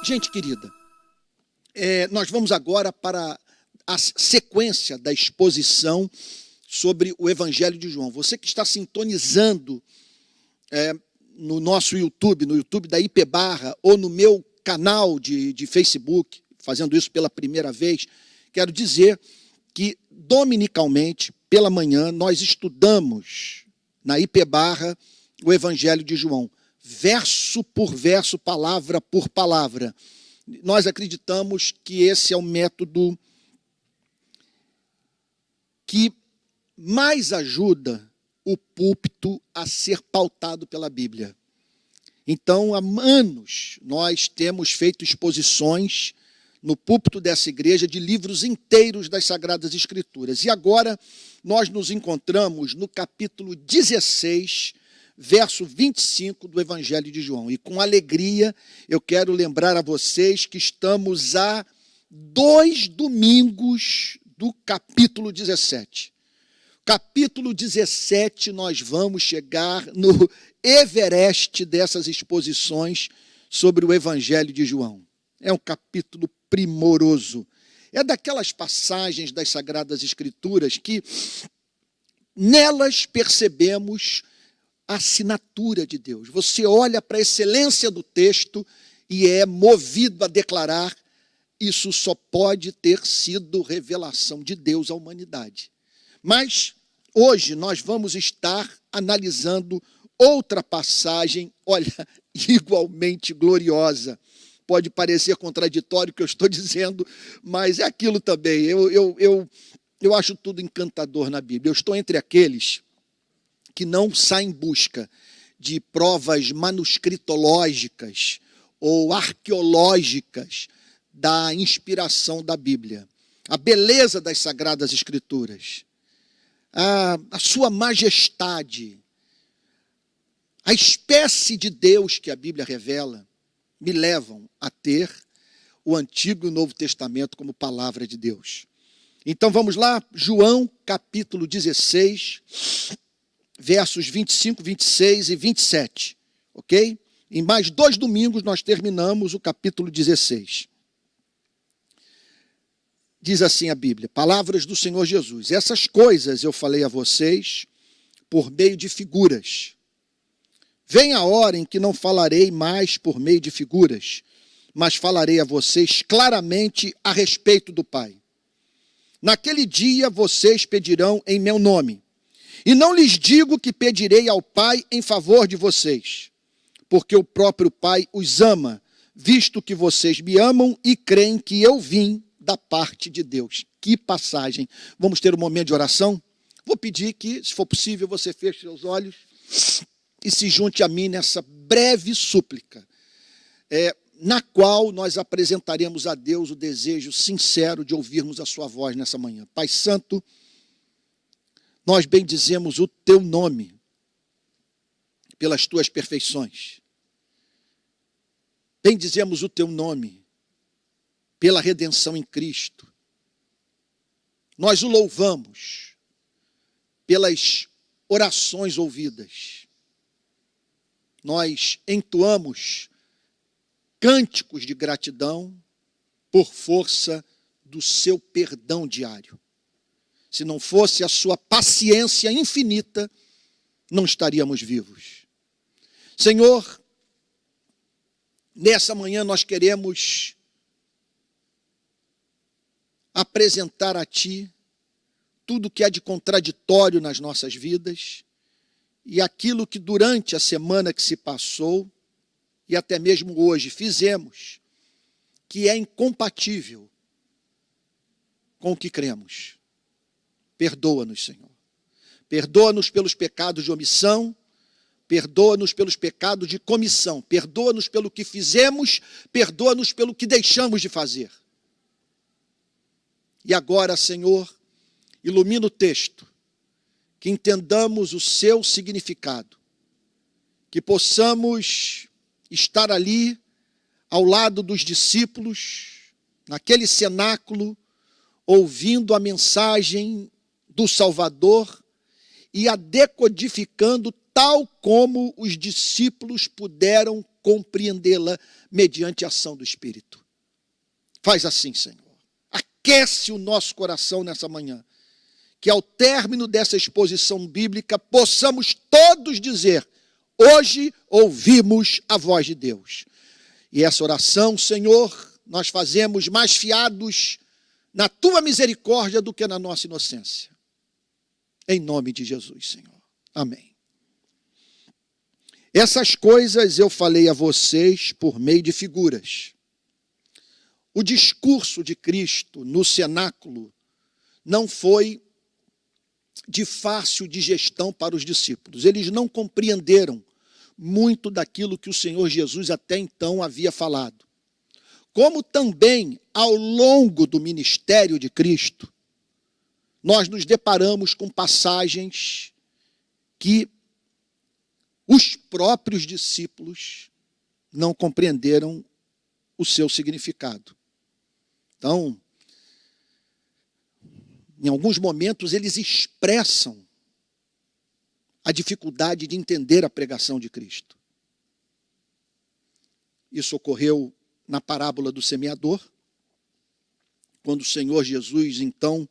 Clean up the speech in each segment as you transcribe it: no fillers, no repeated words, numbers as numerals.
Gente querida, nós vamos agora para a sequência da exposição sobre o Evangelho de João. Você que está sintonizando no nosso YouTube, no YouTube da IP Barra, ou no meu canal de Facebook, fazendo isso pela primeira vez, quero dizer que dominicalmente, pela manhã, nós estudamos na IP Barra o Evangelho de João, verso por verso, palavra por palavra. Nós acreditamos que esse é o método que mais ajuda o púlpito a ser pautado pela Bíblia. Então, há anos, nós temos feito exposições no púlpito dessa igreja de livros inteiros das Sagradas Escrituras. E agora, nós nos encontramos no capítulo 16, verso 25 do Evangelho de João. E com alegria, eu quero lembrar a vocês que estamos a 2 domingos do capítulo 17. Capítulo 17, nós vamos chegar no Everest dessas exposições sobre o Evangelho de João. É um capítulo primoroso. É daquelas passagens das Sagradas Escrituras que nelas percebemos a assinatura de Deus. Você olha para a excelência do texto e é movido a declarar: isso só pode ter sido revelação de Deus à humanidade. Mas hoje nós vamos estar analisando outra passagem, olha, igualmente gloriosa. Pode parecer contraditório o que eu estou dizendo, mas é aquilo também. Eu acho tudo encantador na Bíblia. Eu estou entre aqueles que não saem em busca de provas manuscritológicas ou arqueológicas da inspiração da Bíblia. A beleza das Sagradas Escrituras, a sua majestade, a espécie de Deus que a Bíblia revela, me levam a ter o Antigo e o Novo Testamento como palavra de Deus. Então vamos lá, João capítulo 16, versos 25, 26 e 27, ok? Em mais 2 domingos nós terminamos o capítulo 16. Diz assim a Bíblia, palavras do Senhor Jesus: essas coisas eu falei a vocês por meio de figuras. Vem a hora em que não falarei mais por meio de figuras, mas falarei a vocês claramente a respeito do Pai. Naquele dia vocês pedirão em meu nome. E não lhes digo que pedirei ao Pai em favor de vocês, porque o próprio Pai os ama, visto que vocês me amam e creem que eu vim da parte de Deus. Que passagem! Vamos ter um momento de oração? Vou pedir que, se for possível, você feche seus olhos e se junte a mim nessa breve súplica, na qual nós apresentaremos a Deus o desejo sincero de ouvirmos a sua voz nessa manhã. Pai Santo, nós bendizemos o teu nome pelas tuas perfeições. Bendizemos o teu nome pela redenção em Cristo. Nós o louvamos pelas orações ouvidas. Nós entoamos cânticos de gratidão por força do seu perdão diário. Se não fosse a sua paciência infinita, não estaríamos vivos. Senhor, nessa manhã nós queremos apresentar a Ti tudo que há de contraditório nas nossas vidas e aquilo que durante a semana que se passou e até mesmo hoje fizemos, que é incompatível com o que cremos. Perdoa-nos, Senhor. Perdoa-nos pelos pecados de omissão, perdoa-nos pelos pecados de comissão, perdoa-nos pelo que fizemos, perdoa-nos pelo que deixamos de fazer. E agora, Senhor, ilumina o texto, que entendamos o seu significado, que possamos estar ali ao lado dos discípulos, naquele cenáculo, ouvindo a mensagem do Salvador e a decodificando tal como os discípulos puderam compreendê-la mediante a ação do Espírito. Faz assim, Senhor. Aquece o nosso coração nessa manhã. Que ao término dessa exposição bíblica, possamos todos dizer: hoje ouvimos a voz de Deus. E essa oração, Senhor, nós fazemos mais fiados na Tua misericórdia do que na nossa inocência. Em nome de Jesus, Senhor. Amém. Essas coisas eu falei a vocês por meio de figuras. O discurso de Cristo no cenáculo não foi de fácil digestão para os discípulos. Eles não compreenderam muito daquilo que o Senhor Jesus até então havia falado. Como também, ao longo do ministério de Cristo, nós nos deparamos com passagens que os próprios discípulos não compreenderam o seu significado. Então, em alguns momentos, eles expressam a dificuldade de entender a pregação de Cristo. Isso ocorreu na parábola do semeador, quando o Senhor Jesus, então,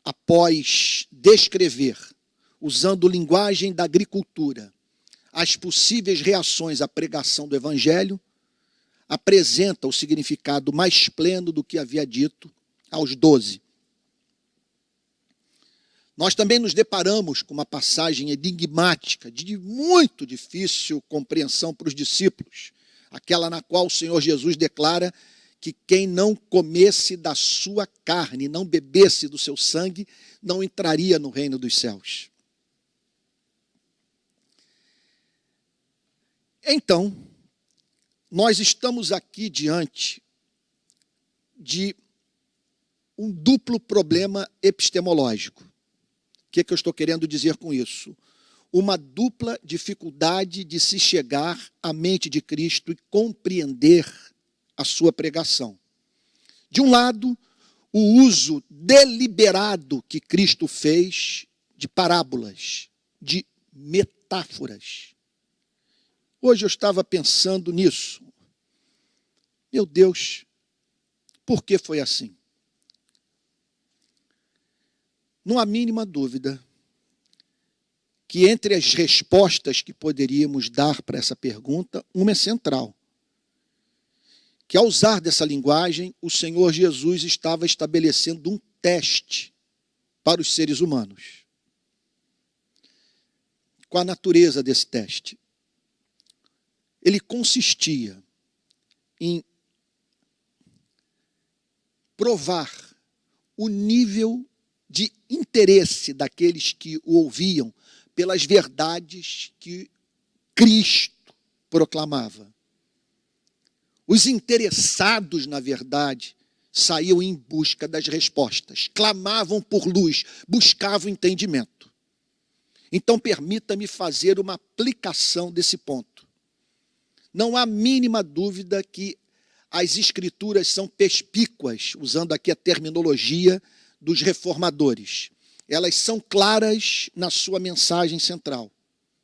após descrever, usando linguagem da agricultura, as possíveis reações à pregação do Evangelho, apresenta o significado mais pleno do que havia dito aos 12. Nós também nos deparamos com uma passagem enigmática, de muito difícil compreensão para os discípulos, aquela na qual o Senhor Jesus declara que quem não comesse da sua carne, não bebesse do seu sangue, não entraria no reino dos céus. Então, nós estamos aqui diante de um duplo problema epistemológico. O que eu estou querendo dizer com isso? Uma dupla dificuldade de se chegar à mente de Cristo e compreender a sua pregação. De um lado, o uso deliberado que Cristo fez de parábolas, de metáforas. Hoje eu estava pensando nisso. Meu Deus, por que foi assim? Não há mínima dúvida que entre as respostas que poderíamos dar para essa pergunta, uma é central. Que ao usar dessa linguagem, o Senhor Jesus estava estabelecendo um teste para os seres humanos. Qual a natureza desse teste? Ele consistia em provar o nível de interesse daqueles que o ouviam pelas verdades que Cristo proclamava. Os interessados na verdade saíam em busca das respostas, clamavam por luz, buscavam entendimento. Então, permita-me fazer uma aplicação desse ponto. Não há mínima dúvida que as Escrituras são perspícuas, usando aqui a terminologia dos reformadores. Elas são claras na sua mensagem central.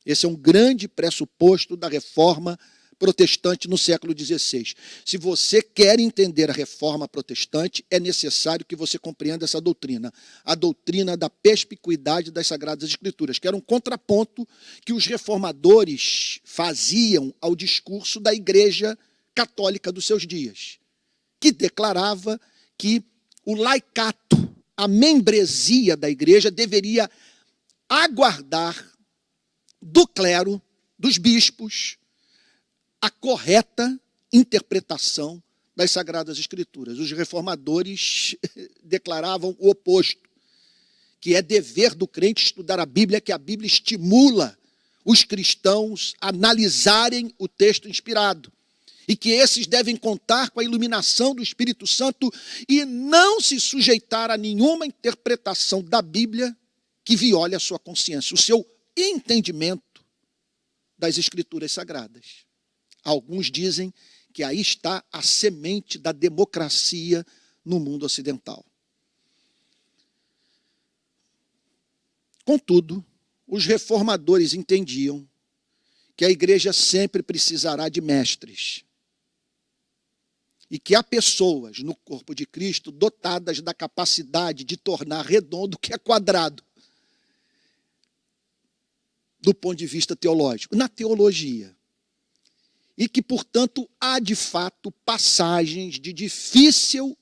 Esse é um grande pressuposto da reforma protestante no século XVI. Se você quer entender a reforma protestante, é necessário que você compreenda essa doutrina. A doutrina da perspicuidade das Sagradas Escrituras, que era um contraponto que os reformadores faziam ao discurso da Igreja Católica dos seus dias, que declarava que o laicato, a membresia da igreja, deveria aguardar do clero, dos bispos, a correta interpretação das Sagradas Escrituras. Os reformadores declaravam o oposto, que é dever do crente estudar a Bíblia, que a Bíblia estimula os cristãos a analisarem o texto inspirado, e que esses devem contar com a iluminação do Espírito Santo e não se sujeitar a nenhuma interpretação da Bíblia que viole a sua consciência, o seu entendimento das Escrituras Sagradas. Alguns dizem que aí está a semente da democracia no mundo ocidental. Contudo, os reformadores entendiam que a igreja sempre precisará de mestres. E que há pessoas no corpo de Cristo dotadas da capacidade de tornar redondo o que é quadrado, do ponto de vista teológico, na teologia. E que, portanto, há de fato passagens de difícil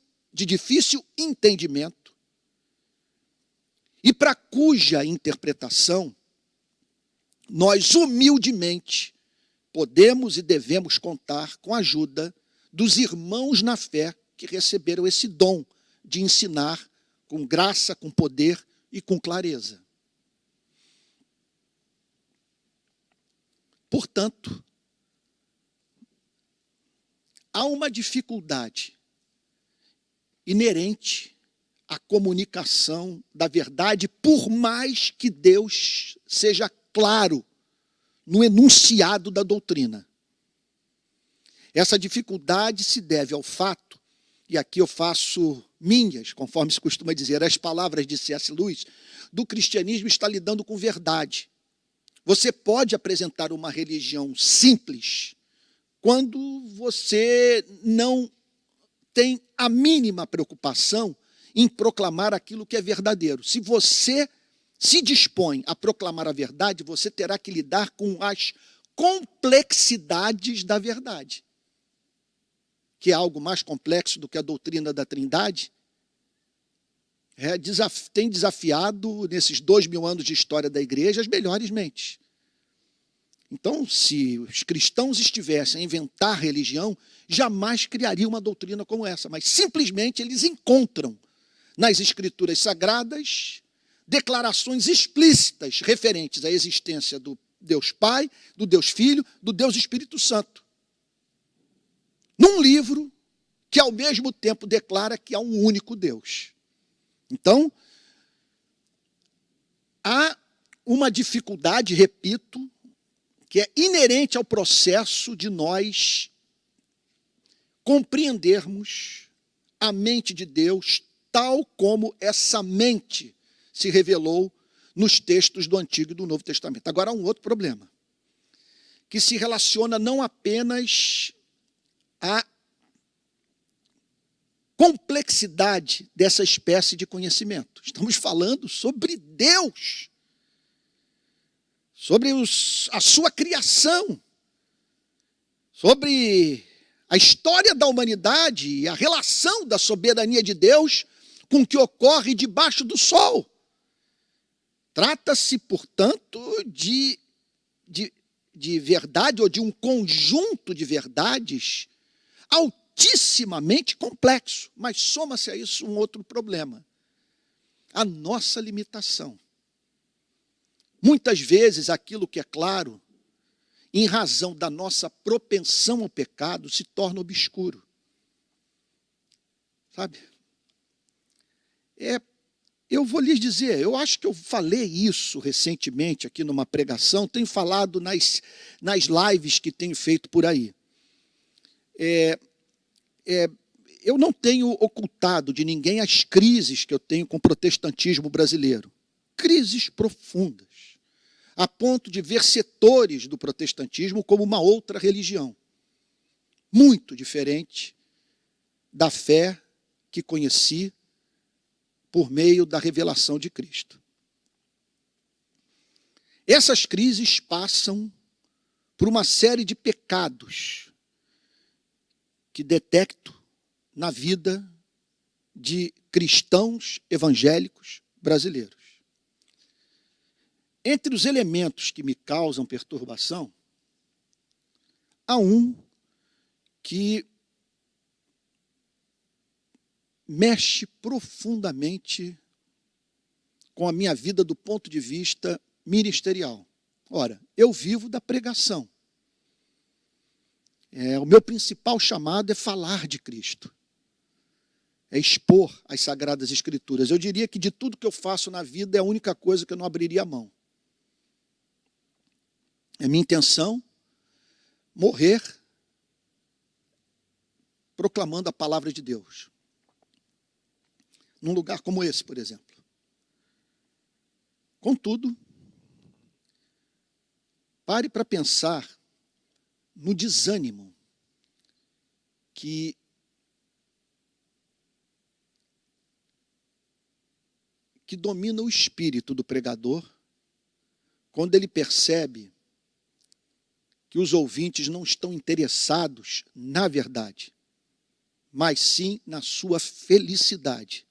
entendimento e para cuja interpretação nós humildemente podemos e devemos contar com a ajuda dos irmãos na fé que receberam esse dom de ensinar com graça, com poder e com clareza. Portanto, há uma dificuldade inerente à comunicação da verdade, por mais que Deus seja claro no enunciado da doutrina. Essa dificuldade se deve ao fato, e aqui eu faço minhas, conforme se costuma dizer, as palavras de C.S. Lewis, do cristianismo está lidando com verdade. Você pode apresentar uma religião simples quando você não tem a mínima preocupação em proclamar aquilo que é verdadeiro. Se você se dispõe a proclamar a verdade, você terá que lidar com as complexidades da verdade. Que é algo mais complexo do que a doutrina da Trindade, tem desafiado, nesses 2000 anos de história da igreja, as melhores mentes. Então, se os cristãos estivessem a inventar religião, jamais criariam uma doutrina como essa, mas simplesmente eles encontram nas Escrituras Sagradas declarações explícitas referentes à existência do Deus Pai, do Deus Filho, do Deus Espírito Santo. Num livro que, ao mesmo tempo, declara que há um único Deus. Então, há uma dificuldade, repito, que é inerente ao processo de nós compreendermos a mente de Deus tal como essa mente se revelou nos textos do Antigo e do Novo Testamento. Agora, há um outro problema, que se relaciona não apenas à complexidade dessa espécie de conhecimento. Estamos falando sobre Deus, sobre a sua criação, sobre a história da humanidade e a relação da soberania de Deus com o que ocorre debaixo do sol. Trata-se, portanto, de verdade ou de um conjunto de verdades altissimamente complexo. Mas soma-se a isso um outro problema: a nossa limitação. Muitas vezes aquilo que é claro, em razão da nossa propensão ao pecado, se torna obscuro. Sabe? Eu vou lhes dizer, eu acho que eu falei isso recentemente aqui numa pregação, tenho falado nas lives que tenho feito por aí. Eu não tenho ocultado de ninguém as crises que eu tenho com o protestantismo brasileiro. Crises profundas, a ponto de ver setores do protestantismo como uma outra religião, muito diferente da fé que conheci por meio da revelação de Cristo. Essas crises passam por uma série de pecados que detecto na vida de cristãos evangélicos brasileiros. Entre os elementos que me causam perturbação, há um que mexe profundamente com a minha vida do ponto de vista ministerial. Ora, eu vivo da pregação. O meu principal chamado é falar de Cristo. É expor as Sagradas Escrituras. Eu diria que de tudo que eu faço na vida é a única coisa que eu não abriria a mão. É minha intenção morrer proclamando a palavra de Deus. Num lugar como esse, por exemplo. Contudo, Pare para pensar no desânimo que domina o espírito do pregador quando ele percebe que os ouvintes não estão interessados na verdade, mas sim na sua felicidade.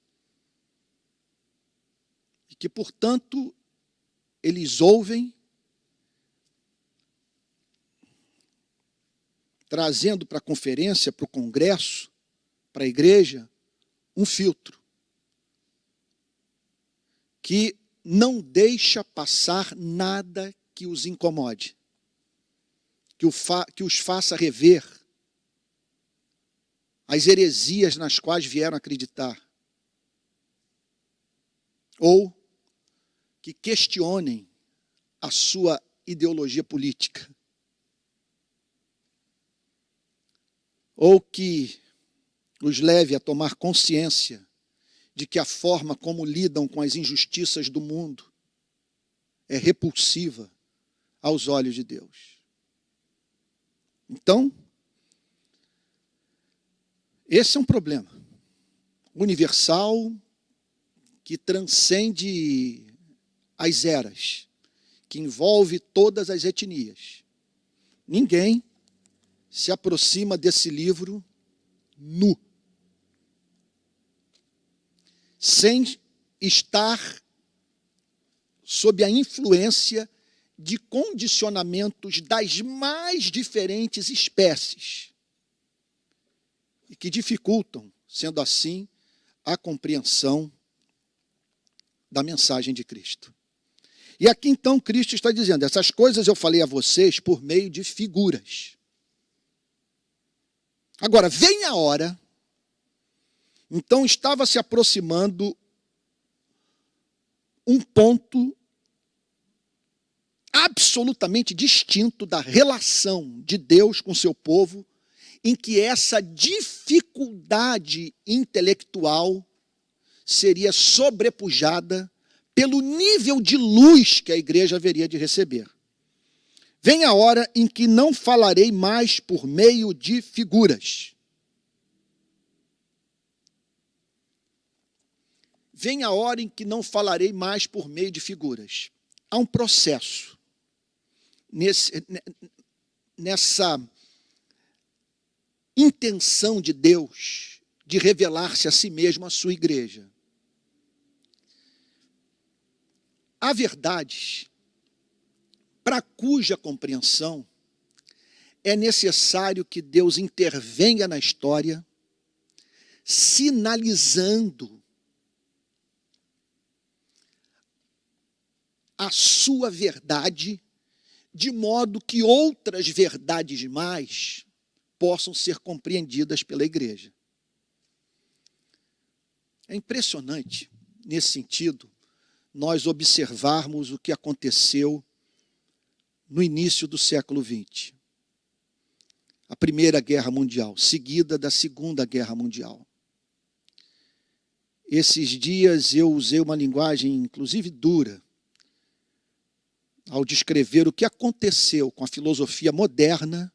E que, portanto, eles ouvem, trazendo para a conferência, para o congresso, para a igreja, um filtro que não deixa passar nada que os incomode, que os faça rever as heresias nas quais vieram acreditar, ou que questionem a sua ideologia política, ou que os leve a tomar consciência de que a forma como lidam com as injustiças do mundo é repulsiva aos olhos de Deus. Então, esse é um problema universal que transcende as eras, que envolve todas as etnias. Ninguém se aproxima desse livro nu, sem estar sob a influência de condicionamentos das mais diferentes espécies e que dificultam, sendo assim, a compreensão da mensagem de Cristo. E aqui então Cristo está dizendo, essas coisas eu falei a vocês por meio de figuras. Agora, vem a hora, então estava se aproximando um ponto absolutamente distinto da relação de Deus com seu povo, em que essa dificuldade intelectual seria sobrepujada pelo nível de luz que a igreja haveria de receber. Vem a hora em que não falarei mais por meio de figuras. Vem a hora em que não falarei mais por meio de figuras. Há um processo nessa intenção de Deus de revelar-se a si mesmo à sua igreja. Há verdades para cuja compreensão é necessário que Deus intervenha na história, sinalizando a sua verdade, de modo que outras verdades mais possam ser compreendidas pela igreja. É impressionante, nesse sentido, nós observarmos o que aconteceu no início do século XX. A Primeira Guerra Mundial, seguida da Segunda Guerra Mundial. Esses dias eu usei uma linguagem, inclusive dura, ao descrever o que aconteceu com a filosofia moderna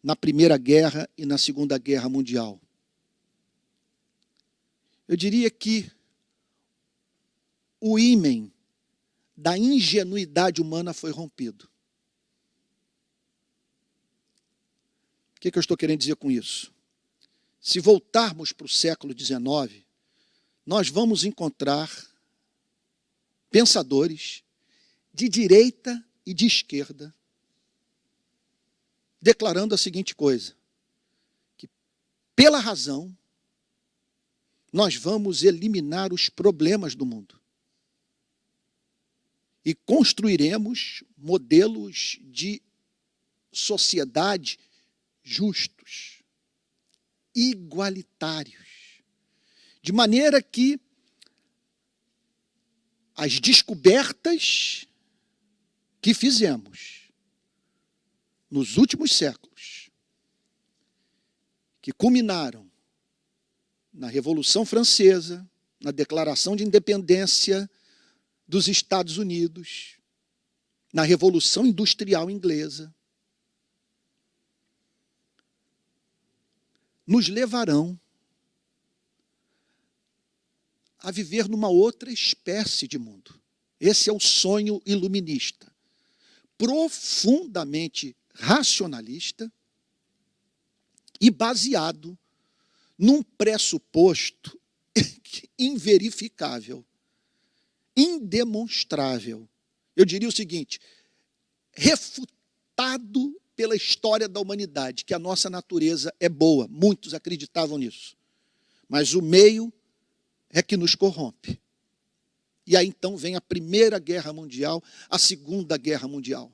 na Primeira Guerra e na Segunda Guerra Mundial. Eu diria que o ímen da ingenuidade humana foi rompido. O que eu estou querendo dizer com isso? Se voltarmos para o século XIX, nós vamos encontrar pensadores de direita e de esquerda declarando a seguinte coisa, que pela razão nós vamos eliminar os problemas do mundo e construiremos modelos de sociedade justos, igualitários, de maneira que as descobertas que fizemos nos últimos séculos, que culminaram na Revolução Francesa, na Declaração de Independência dos Estados Unidos, na Revolução Industrial Inglesa, nos levarão a viver numa outra espécie de mundo. Esse é o sonho iluminista, profundamente racionalista e baseado num pressuposto inverificável, indemonstrável. Eu diria o seguinte, refutado pela história da humanidade, que a nossa natureza é boa. Muitos acreditavam nisso. Mas o meio é que nos corrompe. E aí então vem a Primeira Guerra Mundial, a Segunda Guerra Mundial.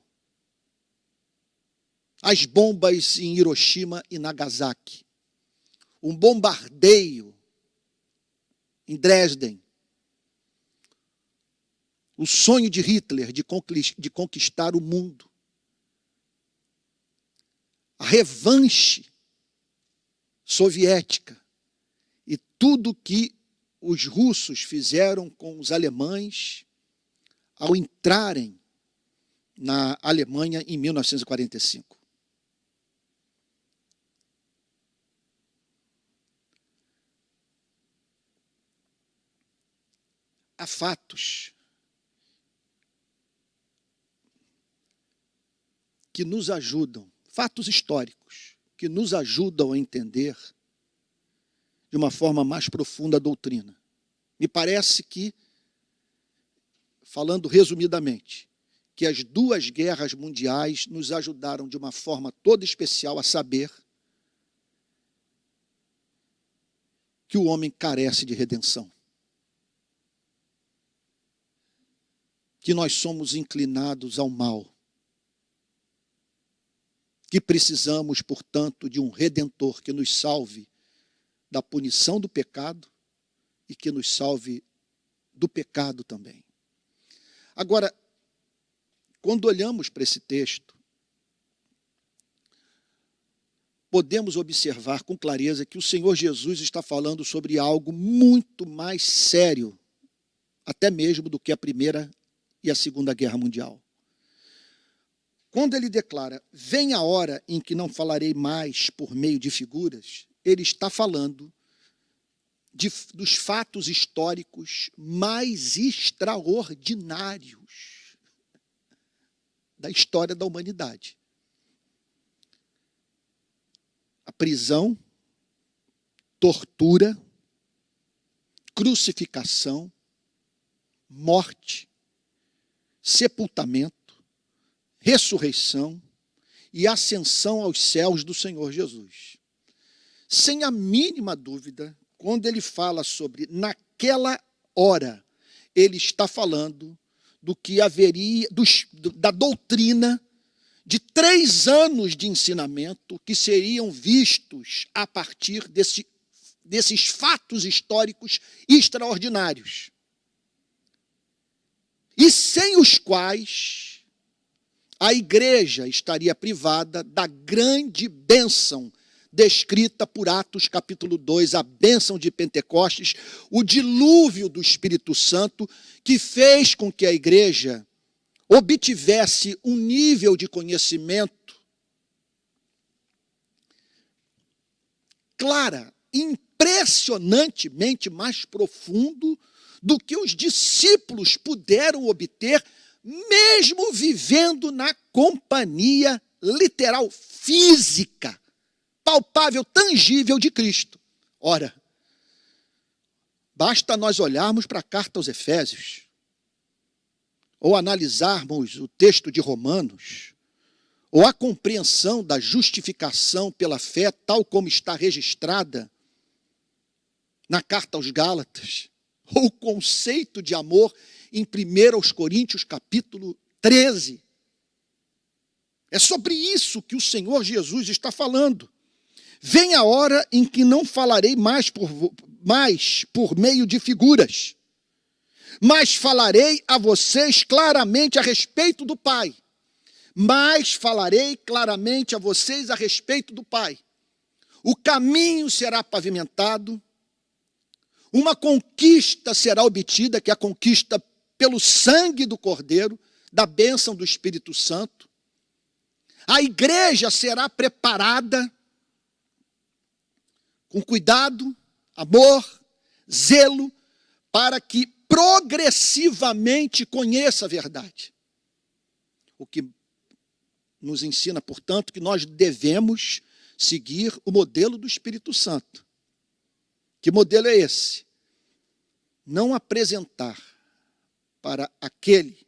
As bombas em Hiroshima e Nagasaki. Um bombardeio em Dresden. O sonho de Hitler de conquistar o mundo. A revanche soviética. E tudo que os russos fizeram com os alemães ao entrarem na Alemanha em 1945. Há fatos que nos ajudam, fatos históricos, que nos ajudam a entender de uma forma mais profunda a doutrina. Me parece que, falando resumidamente, que as duas guerras mundiais nos ajudaram de uma forma toda especial a saber que o homem carece de redenção. Que nós somos inclinados ao mal. Que precisamos, portanto, de um Redentor que nos salve da punição do pecado e que nos salve do pecado também. Agora, quando olhamos para esse texto, podemos observar com clareza que o Senhor Jesus está falando sobre algo muito mais sério, até mesmo do que a Primeira e a Segunda Guerra Mundial. Quando ele declara, vem a hora em que não falarei mais por meio de figuras, ele está falando dos fatos históricos mais extraordinários da história da humanidade. A prisão, tortura, crucificação, morte, sepultamento, ressurreição e ascensão aos céus do Senhor Jesus. Sem a mínima dúvida, quando ele fala sobre naquela hora, ele está falando do que haveria, da doutrina de 3 anos de ensinamento que seriam vistos a partir desses fatos históricos extraordinários. E sem os quais a igreja estaria privada da grande bênção descrita por Atos capítulo 2, a bênção de Pentecostes, o dilúvio do Espírito Santo, que fez com que a igreja obtivesse um nível de conhecimento impressionantemente mais profundo do que os discípulos puderam obter, mesmo vivendo na companhia literal, física, palpável, tangível de Cristo. Ora, basta nós olharmos para a carta aos Efésios, ou analisarmos o texto de Romanos, ou a compreensão da justificação pela fé, tal como está registrada na carta aos Gálatas, ou o conceito de amor em 1 Coríntios capítulo 13. É sobre isso que o Senhor Jesus está falando. Vem a hora em que não falarei mais por meio de figuras, mas falarei a vocês claramente a respeito do Pai. Mas falarei claramente a vocês a respeito do Pai. O caminho será pavimentado, uma conquista será obtida, que é a conquista pelo sangue do Cordeiro, da bênção do Espírito Santo. A igreja será preparada com cuidado, amor, zelo, para que progressivamente conheça a verdade. O que nos ensina, portanto, que nós devemos seguir o modelo do Espírito Santo. Que modelo é esse? Não apresentar para aquele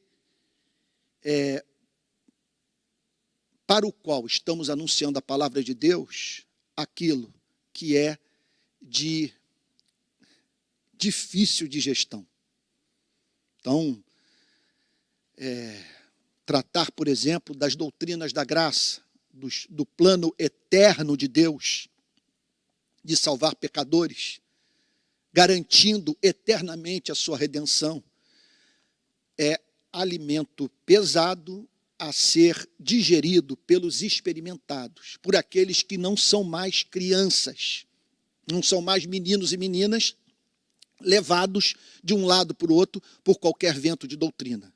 para o qual estamos anunciando a palavra de Deus aquilo que é de difícil de gestão. Então, tratar, por exemplo, das doutrinas da graça, do plano eterno de Deus, de salvar pecadores, garantindo eternamente a sua redenção, é alimento pesado a ser digerido pelos experimentados, por aqueles que não são mais crianças, não são mais meninos e meninas levados de um lado para o outro por qualquer vento de doutrina.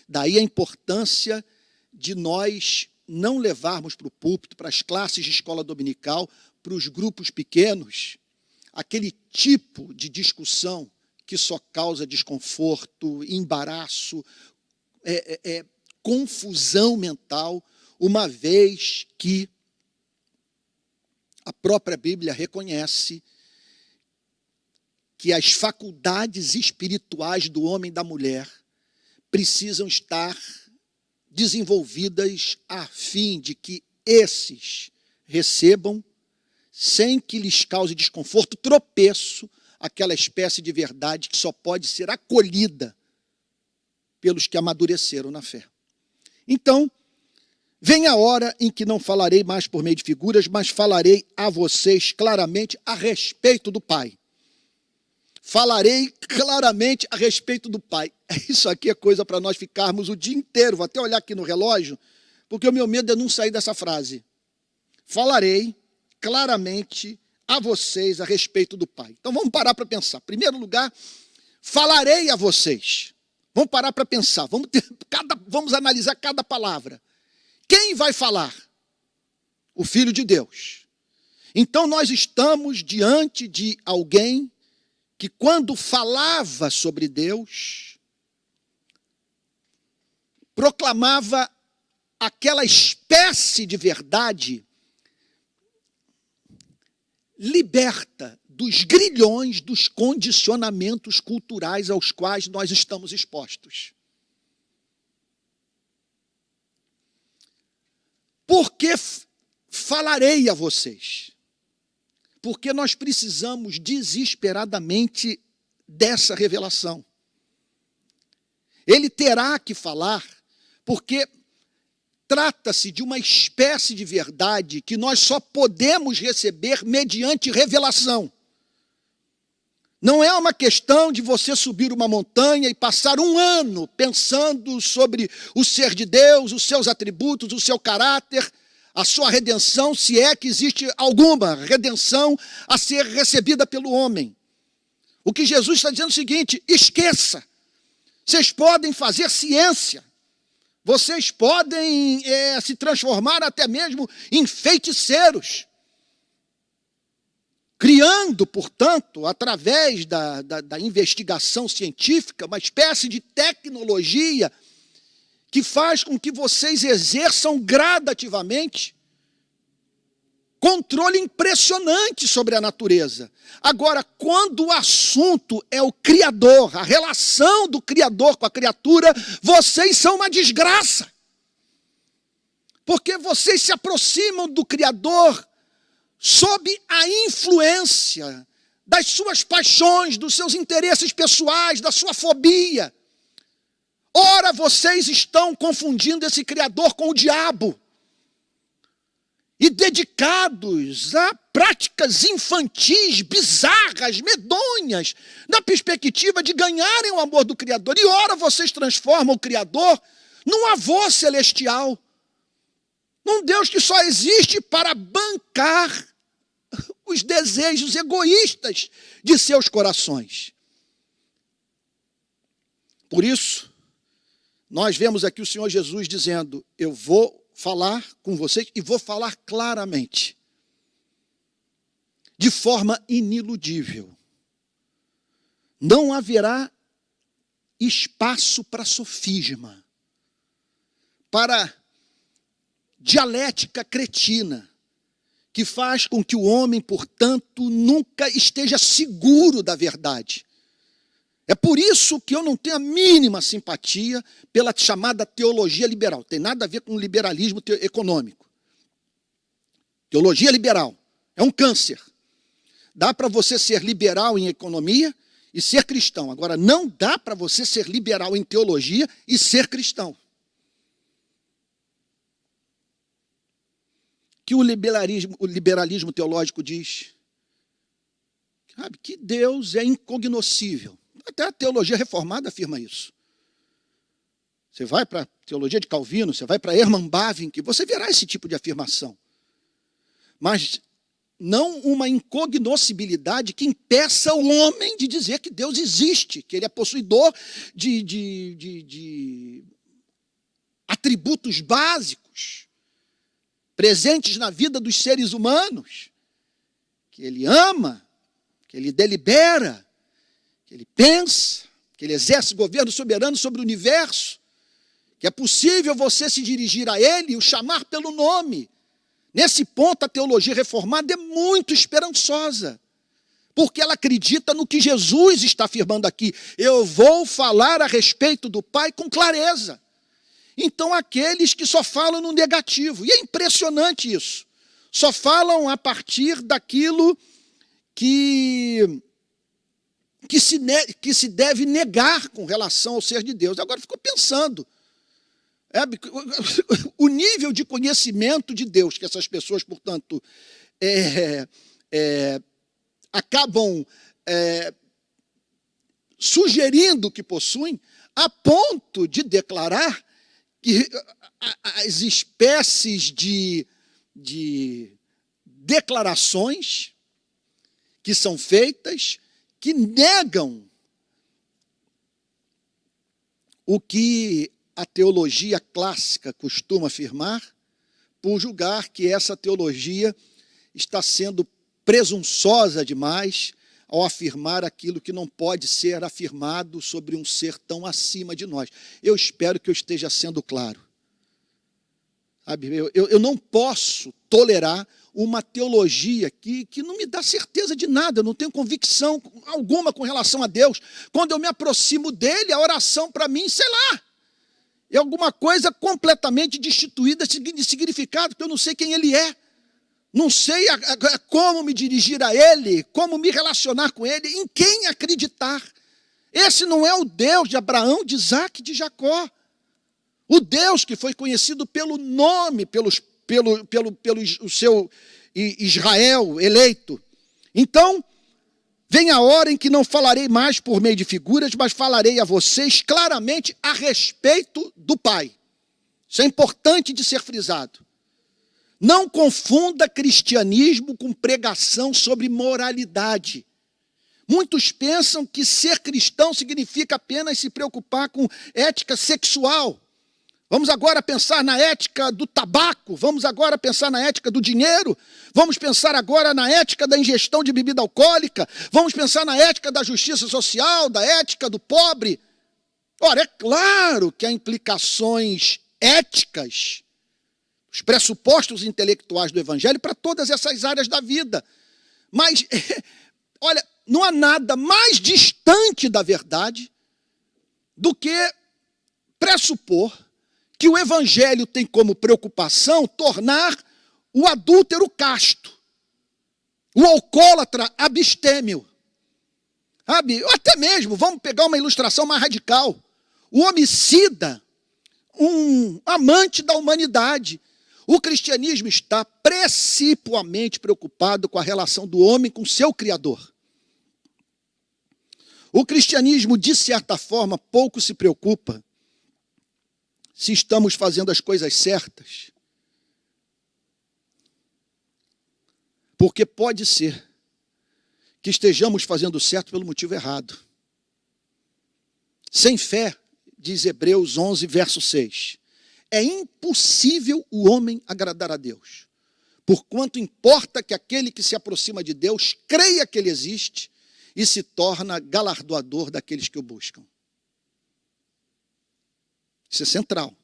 Daí a importância de nós não levarmos para o púlpito, para as classes de escola dominical, para os grupos pequenos, aquele tipo de discussão que só causa desconforto, embaraço, confusão mental, uma vez que a própria Bíblia reconhece que as faculdades espirituais do homem e da mulher precisam estar desenvolvidas a fim de que esses recebam, sem que lhes cause desconforto, tropeço, aquela espécie de verdade que só pode ser acolhida pelos que amadureceram na fé. Então, vem a hora em que não falarei mais por meio de figuras, mas falarei a vocês claramente a respeito do Pai. Falarei claramente a respeito do Pai. Isso aqui é coisa para nós ficarmos o dia inteiro. Vou até olhar aqui no relógio, porque o meu medo é não sair dessa frase. Falarei claramente a vocês a respeito do Pai. Então vamos parar para pensar. Em primeiro lugar, falarei a vocês. Vamos parar para pensar. Vamos analisar cada palavra. Quem vai falar? O Filho de Deus. Então nós estamos diante de alguém que, quando falava sobre Deus, proclamava aquela espécie de verdade liberta dos grilhões, dos condicionamentos culturais aos quais nós estamos expostos. Por que falarei a vocês? Porque nós precisamos desesperadamente dessa revelação. Ele terá que falar, porque trata-se de uma espécie de verdade que nós só podemos receber mediante revelação. Não é uma questão de você subir uma montanha e passar um ano pensando sobre o ser de Deus, os seus atributos, o seu caráter, a sua redenção, se é que existe alguma redenção a ser recebida pelo homem. O que Jesus está dizendo é o seguinte: esqueça. Vocês podem fazer ciência. Vocês podem se transformar até mesmo em feiticeiros. Criando, portanto, através da investigação científica, uma espécie de tecnologia que faz com que vocês exerçam gradativamente controle impressionante sobre a natureza. Agora, quando o assunto é o Criador, a relação do Criador com a criatura, vocês são uma desgraça. Porque vocês se aproximam do Criador sob a influência das suas paixões, dos seus interesses pessoais, da sua fobia. Ora, vocês estão confundindo esse Criador com o diabo e dedicados a práticas infantis, bizarras, medonhas, na perspectiva de ganharem o amor do Criador. E ora, vocês transformam o Criador num avô celestial, num Deus que só existe para bancar os desejos egoístas de seus corações. Por isso, nós vemos aqui o Senhor Jesus dizendo: eu vou falar com vocês e vou falar claramente, de forma iniludível. Não haverá espaço para sofisma, para dialética cretina, que faz com que o homem, portanto, nunca esteja seguro da verdade. É por isso que eu não tenho a mínima simpatia pela chamada teologia liberal. Tem nada a ver com liberalismo econômico. Teologia liberal é um câncer. Dá para você ser liberal em economia e ser cristão. Agora, não dá para você ser liberal em teologia e ser cristão. Que o liberalismo teológico diz, sabe, que Deus é incognoscível. Até a teologia reformada afirma isso. Você vai para a teologia de Calvino, você vai para Hermann Bavinck, você verá esse tipo de afirmação. Mas não uma incognoscibilidade que impeça o homem de dizer que Deus existe, que ele é possuidor de atributos básicos, presentes na vida dos seres humanos, que ele ama, que ele delibera, que ele pensa, que ele exerce governo soberano sobre o universo, que é possível você se dirigir a ele e o chamar pelo nome. Nesse ponto, a teologia reformada é muito esperançosa, porque ela acredita no que Jesus está afirmando aqui. Eu vou falar a respeito do Pai com clareza. Então, aqueles que só falam no negativo, e é impressionante isso, só falam a partir daquilo que se deve negar com relação ao ser de Deus. Agora, ficou pensando, o nível de conhecimento de Deus que essas pessoas, portanto, acabam sugerindo que possuem, a ponto de declarar que as espécies de declarações que são feitas, que negam o que a teologia clássica costuma afirmar, por julgar que essa teologia está sendo presunçosa demais ao afirmar aquilo que não pode ser afirmado sobre um ser tão acima de nós. Eu espero que eu esteja sendo claro. Sabe, eu não posso tolerar uma teologia que não me dá certeza de nada, eu não tenho convicção alguma com relação a Deus. Quando eu me aproximo dele, a oração para mim, sei lá, é alguma coisa completamente destituída de significado, porque eu não sei quem ele é. Não sei como me dirigir a ele, como me relacionar com ele, em quem acreditar. Esse não é o Deus de Abraão, de Isaac e de Jacó. O Deus que foi conhecido pelo nome, pelo seu Israel eleito. Então, vem a hora em que não falarei mais por meio de figuras, mas falarei a vocês claramente a respeito do Pai. Isso é importante de ser frisado. Não confunda cristianismo com pregação sobre moralidade. Muitos pensam que ser cristão significa apenas se preocupar com ética sexual. Vamos agora pensar na ética do tabaco, vamos agora pensar na ética do dinheiro, vamos pensar agora na ética da ingestão de bebida alcoólica, vamos pensar na ética da justiça social, da ética do pobre. Ora, é claro que há implicações éticas, os pressupostos intelectuais do Evangelho para todas essas áreas da vida. Mas, olha, não há nada mais distante da verdade do que pressupor que o Evangelho tem como preocupação tornar o adúltero casto, o alcoólatra abstêmio. Sabe? Até mesmo, vamos pegar uma ilustração mais radical, o homicida, um amante da humanidade. O cristianismo está principalmente preocupado com a relação do homem com seu Criador. O cristianismo, de certa forma, pouco se preocupa se estamos fazendo as coisas certas. Porque pode ser que estejamos fazendo certo pelo motivo errado. Sem fé, diz Hebreus 11, verso 6. É impossível o homem agradar a Deus, porquanto importa que aquele que se aproxima de Deus creia que ele existe e se torna galardoador daqueles que o buscam. Isso é central.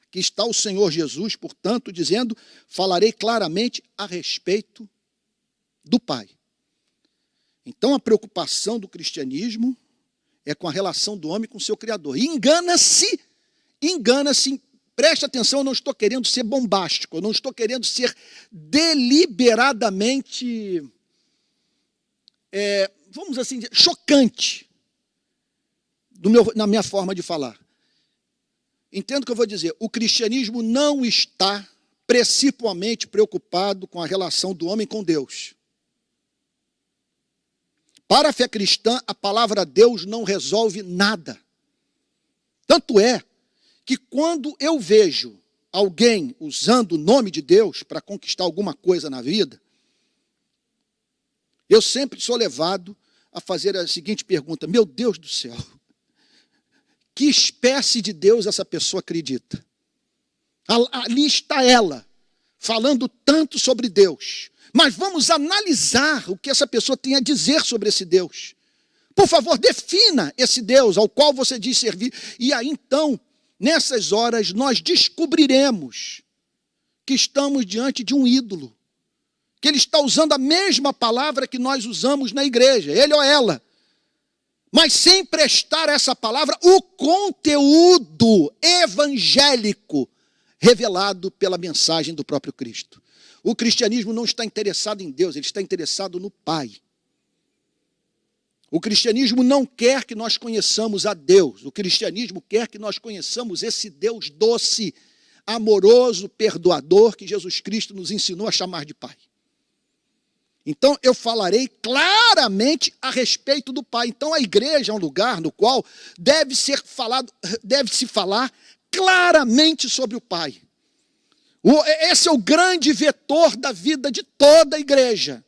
Aqui está o Senhor Jesus, portanto, dizendo, falarei claramente a respeito do Pai. Então, a preocupação do cristianismo é com a relação do homem com o seu Criador. E engana-se, preste atenção, eu não estou querendo ser bombástico, eu não estou querendo ser deliberadamente, vamos assim dizer, chocante na minha forma de falar. Entendo o que eu vou dizer. O cristianismo não está principalmente preocupado com a relação do homem com Deus. Para a fé cristã, a palavra Deus não resolve nada. Tanto é que quando eu vejo alguém usando o nome de Deus para conquistar alguma coisa na vida, eu sempre sou levado a fazer a seguinte pergunta: meu Deus do céu, que espécie de Deus essa pessoa acredita? Ali está ela, falando tanto sobre Deus. Mas vamos analisar o que essa pessoa tem a dizer sobre esse Deus. Por favor, defina esse Deus ao qual você diz servir. E aí, então, nessas horas, nós descobriremos que estamos diante de um ídolo. Que ele está usando a mesma palavra que nós usamos na igreja, ele ou ela. Mas sem prestar a essa palavra o conteúdo evangélico revelado pela mensagem do próprio Cristo. O cristianismo não está interessado em Deus, ele está interessado no Pai. O cristianismo não quer que nós conheçamos a Deus, o cristianismo quer que nós conheçamos esse Deus doce, amoroso, perdoador, que Jesus Cristo nos ensinou a chamar de Pai. Então, eu falarei claramente a respeito do Pai. Então, a igreja é um lugar no qual deve-se falar claramente sobre o Pai. Esse é o grande vetor da vida de toda a igreja.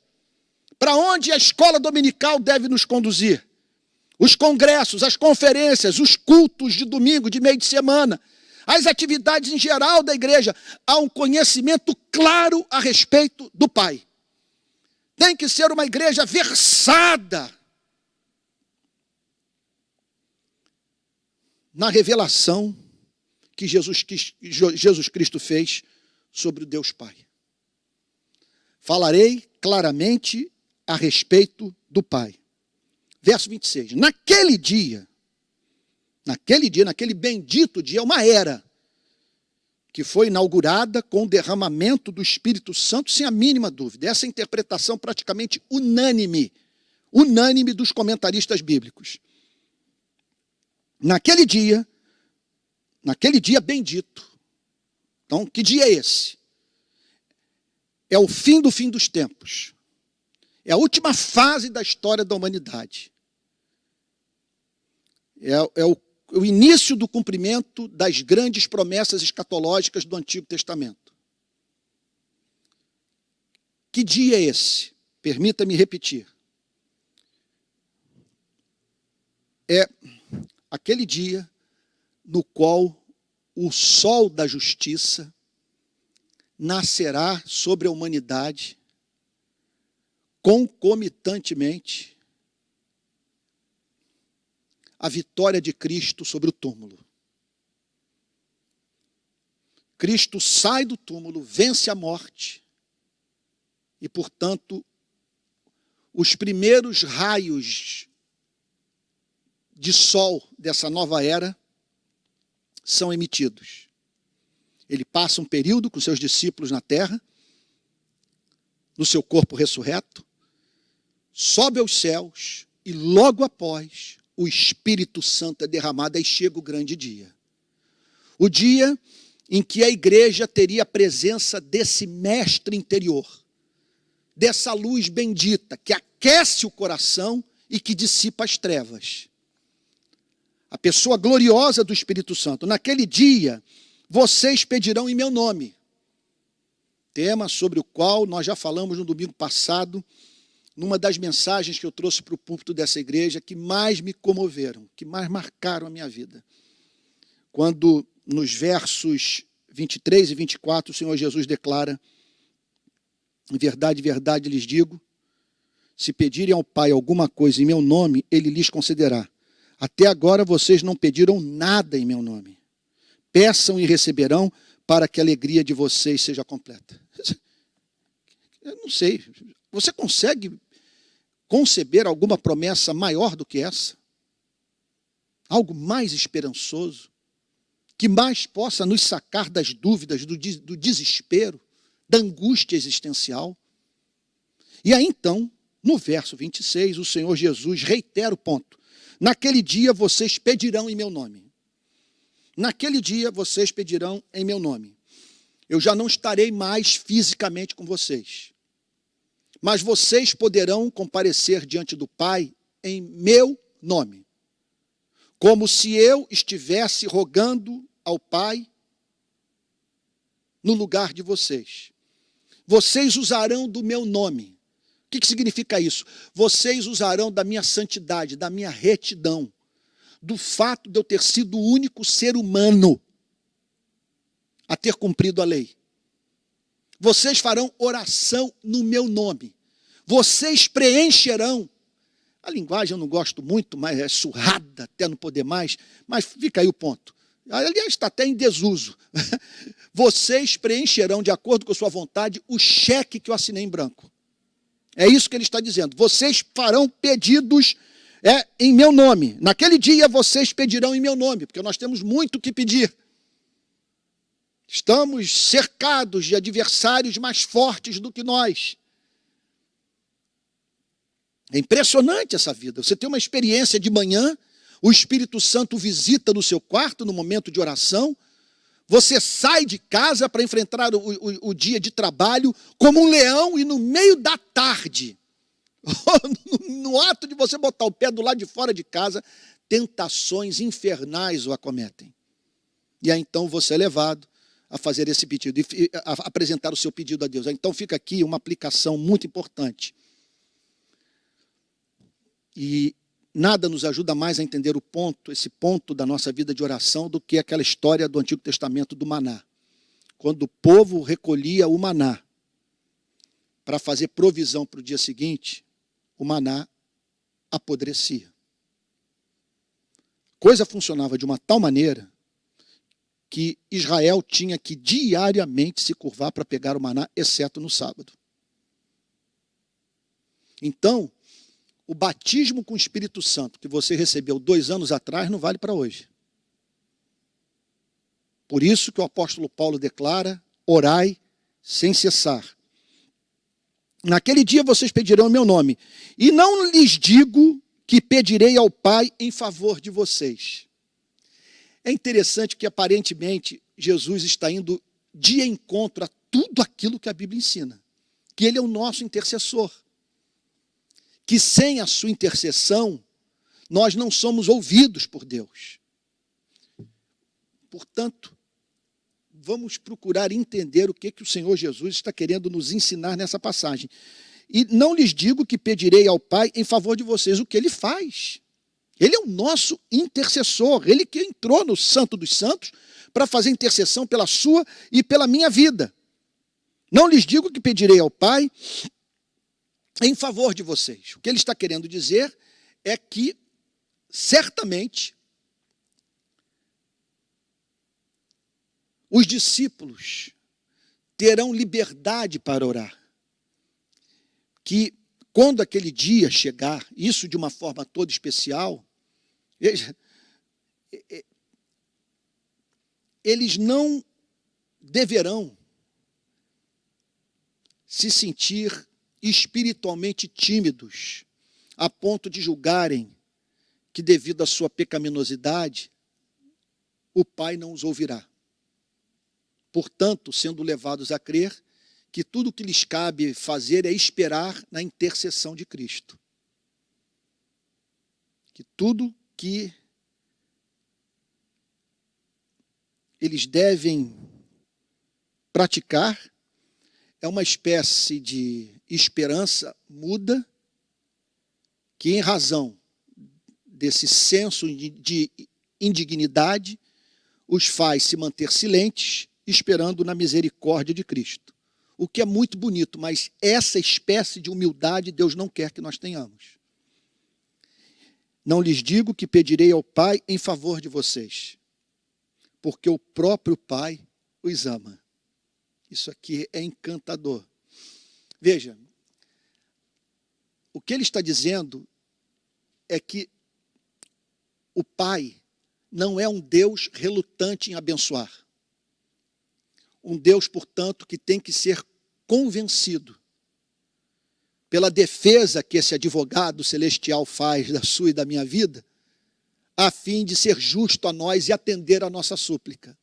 Para onde a escola dominical deve nos conduzir? Os congressos, as conferências, os cultos de domingo, de meio de semana, as atividades em geral da igreja. Há um conhecimento claro a respeito do Pai. Tem que ser uma igreja versada na revelação que Jesus Cristo fez sobre o Deus Pai. Falarei claramente a respeito do Pai. Verso 26. Naquele bendito dia, uma era que foi inaugurada com o derramamento do Espírito Santo, sem a mínima dúvida. Essa é a interpretação praticamente unânime dos comentaristas bíblicos. Naquele dia bendito. Então, que dia é esse? É o fim do fim dos tempos. É a última fase da história da humanidade. É o início do cumprimento das grandes promessas escatológicas do Antigo Testamento. Que dia é esse? Permita-me repetir. É aquele dia no qual o sol da justiça nascerá sobre a humanidade concomitantemente a vitória de Cristo sobre o túmulo. Cristo sai do túmulo, vence a morte e, portanto, os primeiros raios de sol dessa nova era são emitidos. Ele passa um período com seus discípulos na terra, no seu corpo ressurreto, sobe aos céus e logo após o Espírito Santo é derramado, aí chega o grande dia. O dia em que a igreja teria a presença desse mestre interior, dessa luz bendita que aquece o coração e que dissipa as trevas. A pessoa gloriosa do Espírito Santo. Naquele dia, vocês pedirão em meu nome. Tema sobre o qual nós já falamos no domingo passado, numa das mensagens que eu trouxe para o púlpito dessa igreja, que mais me comoveram, que mais marcaram a minha vida. quando nos versos 23 e 24 o Senhor Jesus declara: em verdade lhes digo, se pedirem ao Pai alguma coisa em meu nome, Ele lhes concederá. Até agora vocês não pediram nada em meu nome. Peçam e receberão, para que a alegria de vocês seja completa. Eu não sei, você consegue conceber alguma promessa maior do que essa? Algo mais esperançoso? Que mais possa nos sacar das dúvidas, do desespero, da angústia existencial? E aí então, no verso 26, o Senhor Jesus reitera o ponto. Naquele dia vocês pedirão em meu nome. Naquele dia vocês pedirão em meu nome. Eu já não estarei mais fisicamente com vocês, mas vocês poderão comparecer diante do Pai em meu nome, como se eu estivesse rogando ao Pai no lugar de vocês. Vocês usarão do meu nome. O que significa isso? Vocês usarão da minha santidade, da minha retidão, do fato de eu ter sido o único ser humano a ter cumprido a lei. Vocês farão oração no meu nome. Vocês preencherão. A linguagem eu não gosto muito, mas é surrada até não poder mais, mas fica aí o ponto. Aliás, está até em desuso. Vocês preencherão, de acordo com a sua vontade, o cheque que eu assinei em branco. É isso que ele está dizendo. Vocês farão pedidos em meu nome. Naquele dia vocês pedirão em meu nome, porque nós temos muito o que pedir. Estamos cercados de adversários mais fortes do que nós. É impressionante essa vida. Você tem uma experiência de manhã, o Espírito Santo visita no seu quarto, no momento de oração. Você sai de casa para enfrentar o dia de trabalho como um leão e no meio da tarde, no ato de você botar o pé do lado de fora de casa, tentações infernais o acometem. E aí então você é levado a fazer esse pedido, e a apresentar o seu pedido a Deus. Então fica aqui uma aplicação muito importante. E nada nos ajuda mais a entender esse ponto da nossa vida de oração, do que aquela história do Antigo Testamento do maná. Quando o povo recolhia o maná para fazer provisão para o dia seguinte, o maná apodrecia. A coisa funcionava de uma tal maneira que Israel tinha que diariamente se curvar para pegar o maná, exceto no sábado. Então, o batismo com o Espírito Santo que você recebeu 2 anos atrás não vale para hoje. Por isso que o apóstolo Paulo declara: orai sem cessar. Naquele dia vocês pedirão em meu nome, e não lhes digo que pedirei ao Pai em favor de vocês. É interessante que aparentemente Jesus está indo de encontro a tudo aquilo que a Bíblia ensina, que ele é o nosso intercessor, que sem a sua intercessão nós não somos ouvidos por Deus. Portanto, vamos procurar entender o que o Senhor Jesus está querendo nos ensinar nessa passagem. E não lhes digo que pedirei ao Pai em favor de vocês. O que ele faz? Ele é o nosso intercessor. Ele que entrou no Santo dos Santos para fazer intercessão pela sua e pela minha vida. Não lhes digo que pedirei ao Pai em favor de vocês. O que ele está querendo dizer é que, certamente, os discípulos terão liberdade para orar. Que quando aquele dia chegar, isso de uma forma toda especial, eles não deverão se sentir espiritualmente tímidos, a ponto de julgarem que, devido à sua pecaminosidade, o Pai não os ouvirá. Portanto, sendo levados a crer que tudo o que lhes cabe fazer é esperar na intercessão de Cristo. Que tudo que eles devem praticar é uma espécie de esperança muda, que, em razão desse senso de indignidade, os faz se manter silentes, esperando na misericórdia de Cristo. O que é muito bonito, mas essa espécie de humildade Deus não quer que nós tenhamos. Não lhes digo que pedirei ao Pai em favor de vocês, porque o próprio Pai os ama. Isso aqui é encantador. Veja, o que ele está dizendo é que o Pai não é um Deus relutante em abençoar. Um Deus, portanto, que tem que ser convencido pela defesa que esse advogado celestial faz da sua e da minha vida, a fim de ser justo a nós e atender a nossa súplica.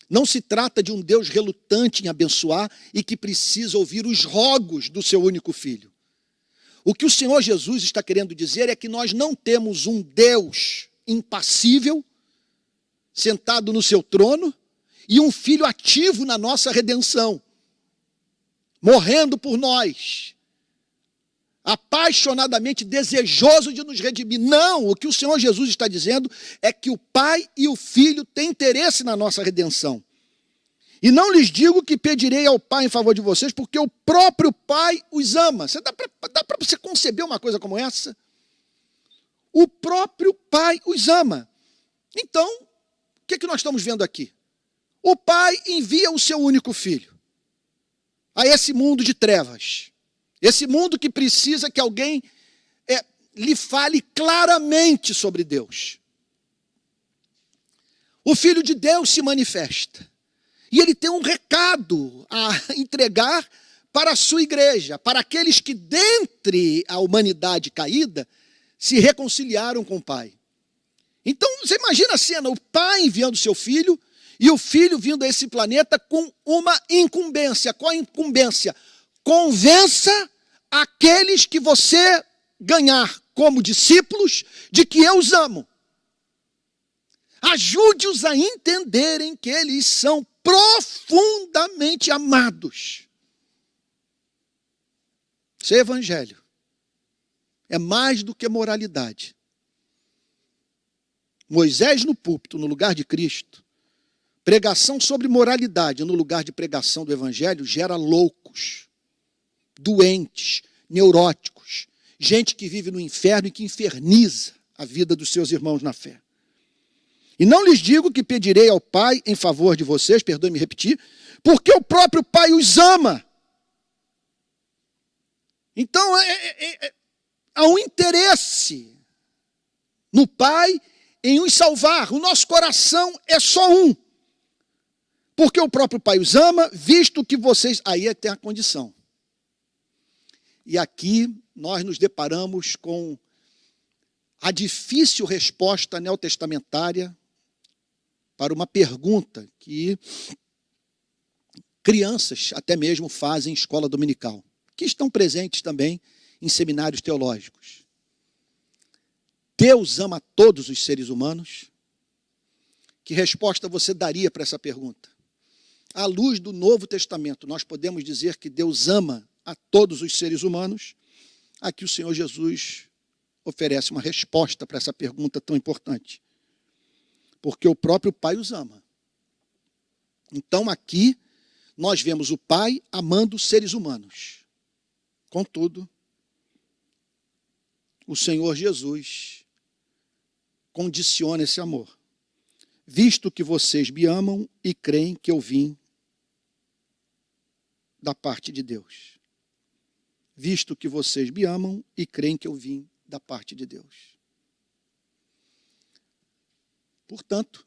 Não se trata de um Deus relutante em abençoar e que precisa ouvir os rogos do seu único filho. O que o Senhor Jesus está querendo dizer é que nós não temos um Deus impassível, sentado no seu trono, e um filho ativo na nossa redenção, morrendo por nós, apaixonadamente desejoso de nos redimir. Não, o que o Senhor Jesus está dizendo é que o Pai e o Filho têm interesse na nossa redenção. E não lhes digo que pedirei ao Pai em favor de vocês, porque o próprio Pai os ama. Dá para você conceber uma coisa como essa? O próprio Pai os ama. Então, o que nós estamos vendo aqui? O Pai envia o seu único filho a esse mundo de trevas. Esse mundo que precisa que alguém lhe fale claramente sobre Deus. O Filho de Deus se manifesta. E ele tem um recado a entregar para a sua igreja, para aqueles que, dentre a humanidade caída, se reconciliaram com o Pai. Então, você imagina a cena, o Pai enviando o seu Filho, e o Filho vindo a esse planeta com uma incumbência. Qual a incumbência? Convença aqueles que você ganhar como discípulos de que eu os amo. Ajude-os a entenderem que eles são profundamente amados. Isso é evangelho. É mais do que moralidade. Moisés no púlpito, no lugar de Cristo, pregação sobre moralidade no lugar de pregação do evangelho gera loucos, doentes, neuróticos, gente que vive no inferno e que inferniza a vida dos seus irmãos na fé. E não lhes digo que pedirei ao Pai em favor de vocês, perdoe-me repetir, porque o próprio Pai os ama. Então, há um interesse no Pai em os salvar. O nosso coração é só um. Porque o próprio Pai os ama, visto que vocês... Aí tem a condição. E aqui nós nos deparamos com a difícil resposta neotestamentária para uma pergunta que crianças até mesmo fazem em escola dominical, que estão presentes também em seminários teológicos. Deus ama todos os seres humanos? Que resposta você daria para essa pergunta? À luz do Novo Testamento, nós podemos dizer que Deus ama a todos os seres humanos? Aqui o Senhor Jesus oferece uma resposta para essa pergunta tão importante. Porque o próprio Pai os ama. Então aqui nós vemos o Pai amando os seres humanos. Contudo, o Senhor Jesus condiciona esse amor. Visto que vocês me amam e creem que eu vim da parte de Deus. Visto que vocês me amam e creem que eu vim da parte de Deus. Portanto,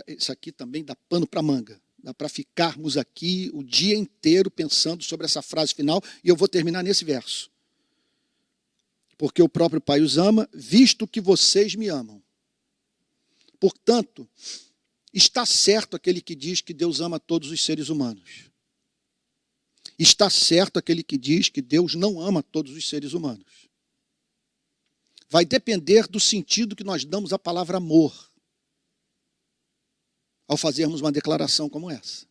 isso aqui também dá pano para manga. Dá para ficarmos aqui o dia inteiro pensando sobre essa frase final, e eu vou terminar nesse verso. Porque o próprio Pai os ama, visto que vocês me amam. Portanto, está certo aquele que diz que Deus ama todos os seres humanos. Está certo aquele que diz que Deus não ama todos os seres humanos. Vai depender do sentido que nós damos à palavra amor ao fazermos uma declaração como essa.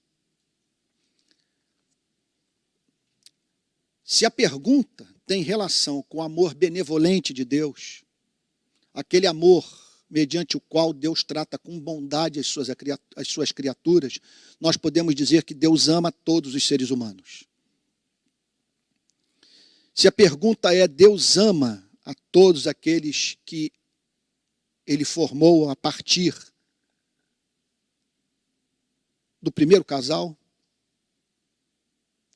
Se a pergunta tem relação com o amor benevolente de Deus, aquele amor mediante o qual Deus trata com bondade as suas criaturas, nós podemos dizer que Deus ama todos os seres humanos. Se a pergunta é, Deus ama a todos aqueles que Ele formou a partir do primeiro casal,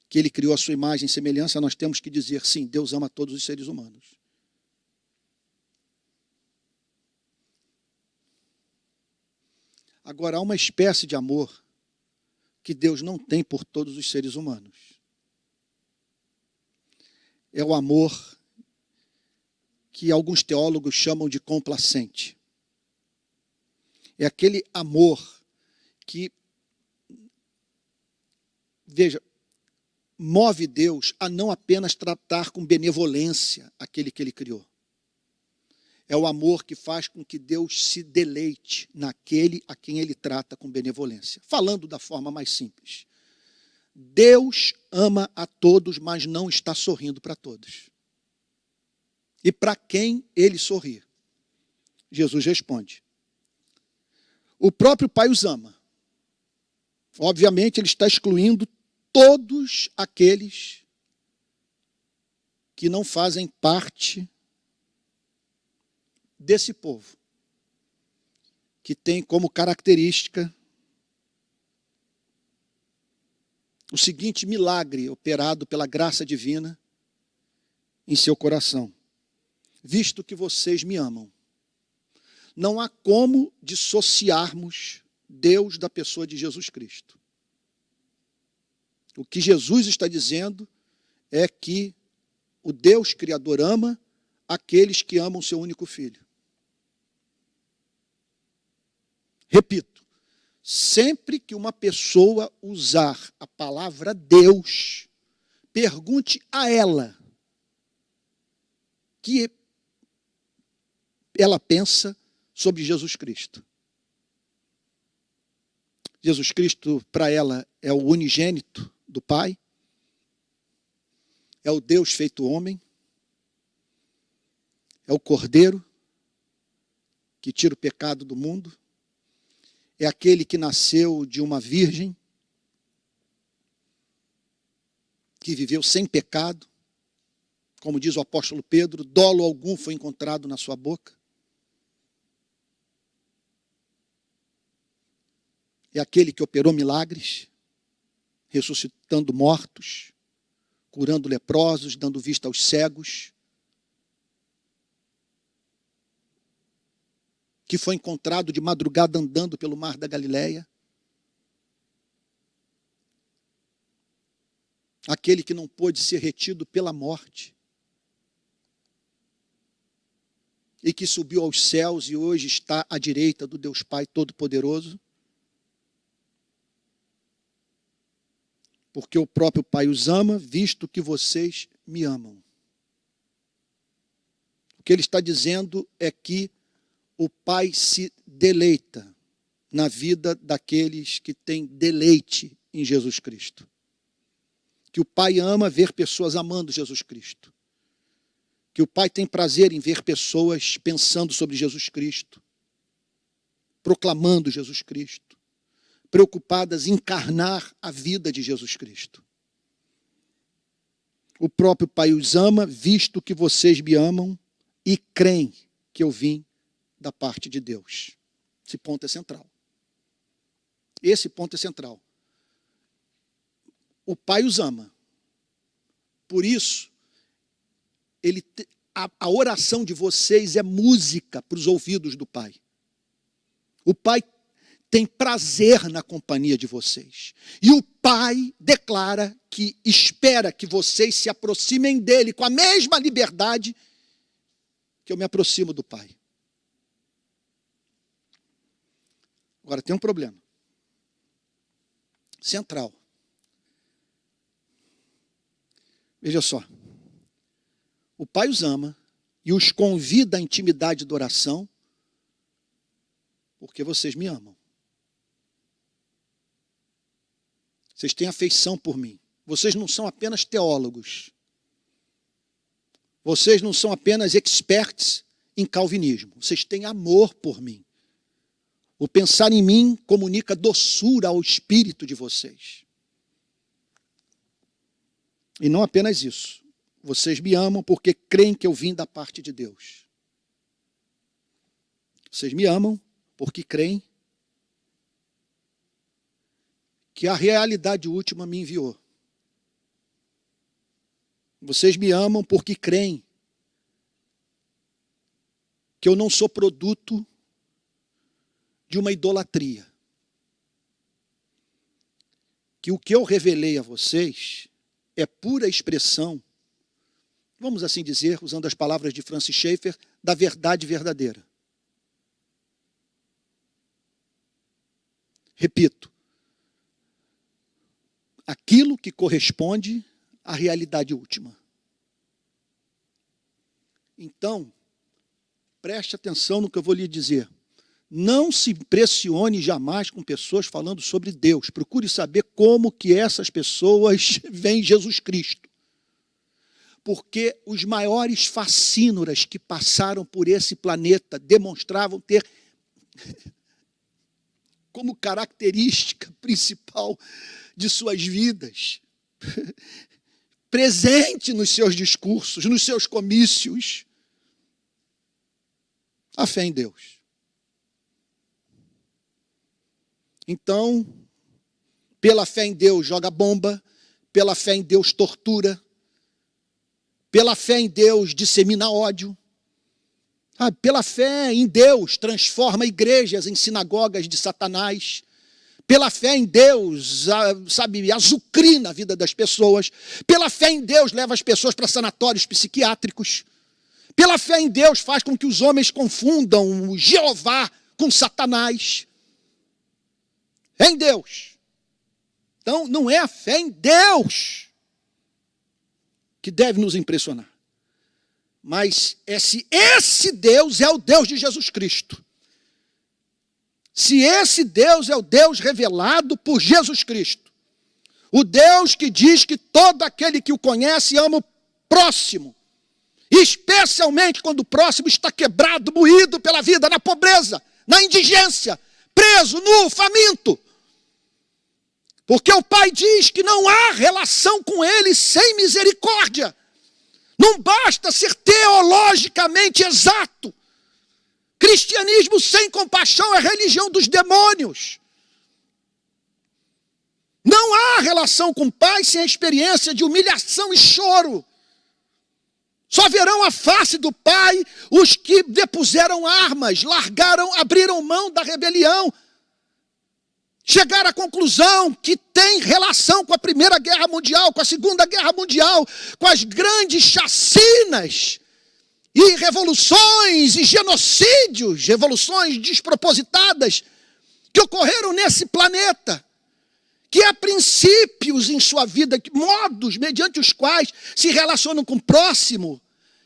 que Ele criou a sua imagem e semelhança, nós temos que dizer, sim, Deus ama todos os seres humanos. Agora, há uma espécie de amor que Deus não tem por todos os seres humanos. É o amor que alguns teólogos chamam de complacente. É aquele amor que, veja, move Deus a não apenas tratar com benevolência aquele que Ele criou. É o amor que faz com que Deus se deleite naquele a quem Ele trata com benevolência. Falando da forma mais simples. Deus ama a todos, mas não está sorrindo para todos. E para quem Ele sorri? Jesus responde. O próprio Pai os ama. Obviamente, Ele está excluindo todos aqueles que não fazem parte desse povo, que tem como característica o seguinte milagre operado pela graça divina em seu coração. Visto que vocês me amam, não há como dissociarmos Deus da pessoa de Jesus Cristo. O que Jesus está dizendo é que o Deus Criador ama aqueles que amam seu único Filho. Repito, sempre que uma pessoa usar a palavra Deus, pergunte a ela que ela pensa sobre Jesus Cristo. Jesus Cristo, para ela, é o unigênito do Pai, é o Deus feito homem, é o Cordeiro que tira o pecado do mundo, é aquele que nasceu de uma virgem, que viveu sem pecado, como diz o apóstolo Pedro, dolo algum foi encontrado na sua boca. É aquele que operou milagres, ressuscitando mortos, curando leprosos, dando vista aos cegos, que foi encontrado de madrugada andando pelo mar da Galileia. Aquele que não pôde ser retido pela morte. E que subiu aos céus e hoje está à direita do Deus Pai Todo-Poderoso. Porque o próprio Pai os ama, visto que vocês me amam. O que ele está dizendo é que o Pai se deleita na vida daqueles que têm deleite em Jesus Cristo. Que o Pai ama ver pessoas amando Jesus Cristo. Que o Pai tem prazer em ver pessoas pensando sobre Jesus Cristo, proclamando Jesus Cristo, preocupadas em encarnar a vida de Jesus Cristo. O próprio Pai os ama, visto que vocês me amam e creem que eu vim da parte de Deus. Esse ponto é central. Esse ponto é central. O Pai os ama. Por isso, a oração de vocês é música para os ouvidos do Pai. O Pai tem prazer na companhia de vocês. E o Pai declara que espera que vocês se aproximem dele com a mesma liberdade que eu me aproximo do Pai. Agora tem um problema central. Veja só. O Pai os ama e os convida à intimidade da oração porque vocês me amam. Vocês têm afeição por mim. Vocês não são apenas teólogos. Vocês não são apenas experts em calvinismo. Vocês têm amor por mim. O pensar em mim comunica doçura ao espírito de vocês. E não apenas isso. Vocês me amam porque creem que eu vim da parte de Deus. Vocês me amam porque creem que a realidade última me enviou. Vocês me amam porque creem que eu não sou produto de uma idolatria. Que o que eu revelei a vocês é pura expressão, vamos assim dizer, usando as palavras de Francis Schaeffer, da verdade verdadeira. Repito, aquilo que corresponde à realidade última. Então, preste atenção no que eu vou lhe dizer. Não se impressione jamais com pessoas falando sobre Deus. Procure saber como que essas pessoas veem Jesus Cristo. Porque os maiores facínoras que passaram por esse planeta demonstravam ter como característica principal de suas vidas, presente nos seus discursos, nos seus comícios, a fé em Deus. Então, pela fé em Deus joga bomba, pela fé em Deus tortura, pela fé em Deus dissemina ódio, pela fé em Deus transforma igrejas em sinagogas de Satanás, pela fé em Deus, azucrina a vida das pessoas, pela fé em Deus leva as pessoas para sanatórios psiquiátricos, pela fé em Deus faz com que os homens confundam o Jeová com Satanás. É em Deus. Então, não é a fé em Deus que deve nos impressionar. Mas esse Deus é o Deus de Jesus Cristo. Se esse Deus é o Deus revelado por Jesus Cristo, o Deus que diz que todo aquele que o conhece ama o próximo, especialmente quando o próximo está quebrado, moído pela vida, na pobreza, na indigência, preso, nu, faminto. Porque o Pai diz que não há relação com ele sem misericórdia. Não basta ser teologicamente exato. Cristianismo sem compaixão é religião dos demônios. Não há relação com o Pai sem a experiência de humilhação e choro. Só verão a face do Pai os que depuseram armas, abriram mão da rebelião, chegaram à conclusão que tem relação com a Primeira Guerra Mundial, com a Segunda Guerra Mundial, com as grandes chacinas e revoluções e genocídios, revoluções despropositadas que ocorreram nesse planeta, que há princípios em sua vida, modos mediante os quais se relacionam com o próximo,